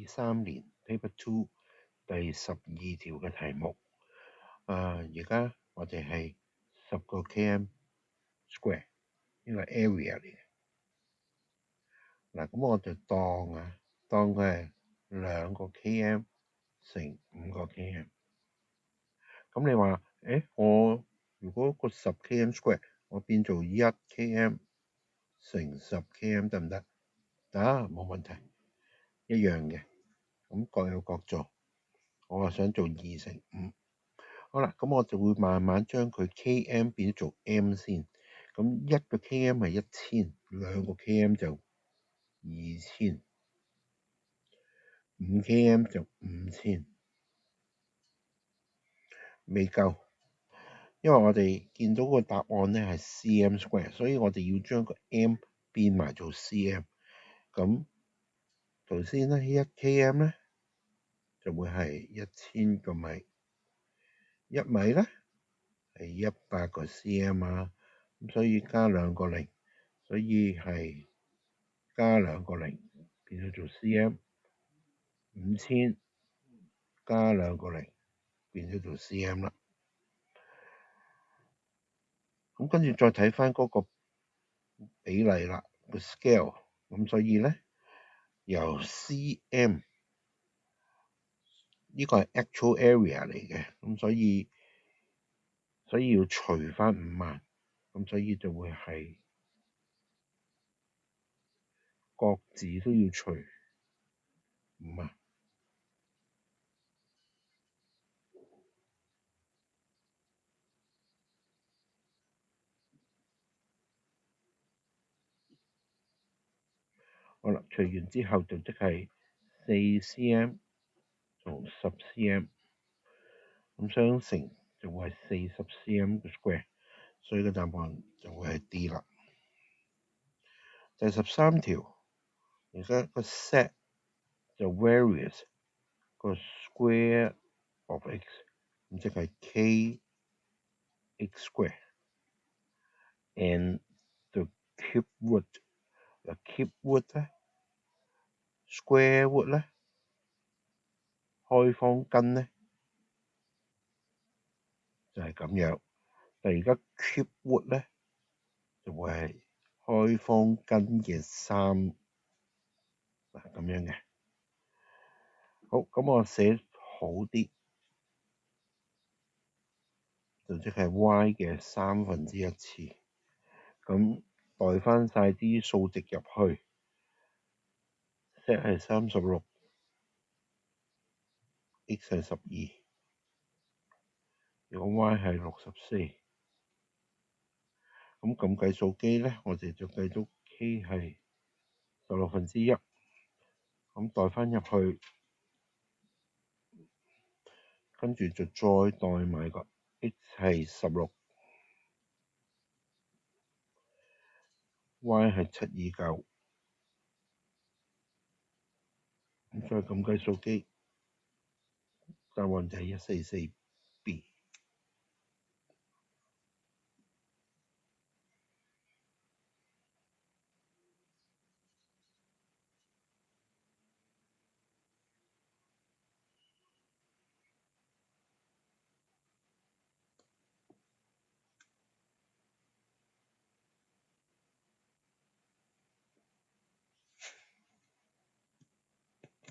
2023年 Paper 2第12條嘅題目。而家我哋係10個 km square 呢個 area 嚟嘅。嗱，咁我就當佢係2個 km 乘5個 km。咁你話，我如果個10 km square 我變做1 km 乘10 km 得唔得？得，冇問題，一樣嘅。咁各有各做。我係想做2乘5。好啦，咁我就會慢慢將佢 km 變咗做 m 先。咁1個 km 係1000，2個 km 就2000，5 km 就5000。未夠，因為我哋見到個答案咧係 cm square，所以我哋要將個 m 變埋做 cm。咁頭先咧1 km 咧就會係1000個米，1米咧係100個 cm 啊。咁所以加2個0，所以係加2個0變咗做 cm。5000加2個0變咗做 cm 啦。咁跟住再睇翻嗰個比例啦，個 scale。咁所以咧由 cm 呢個係 actual area 嚟嘅，咁所以要除翻5萬，咁所以就會係各自都要除5萬。好啦，除完之後就即係4 cm 同10 cm， 咁相乘就會係40 cm 嘅 square， 所以個答案就會係 D 啦。第13條，而家個 set 就 various 個 square of x， 咁即係 kx square and the cube root。cube root 咧 ，square root 咧，開方根咧就係咁樣。但而家 cube root 咧就會係開方根嘅3咁樣嘅。好，咁我寫好啲，就即係 y 嘅1/3次。咁代翻晒啲數值入去。z 係36，x 係12，如果 y 係64。咁撳計數機咧，我哋就計到 k 係1/16，咁代翻入去，跟住就再代埋個 x 係16，y 係729。咁再撳計數機，答案就係144。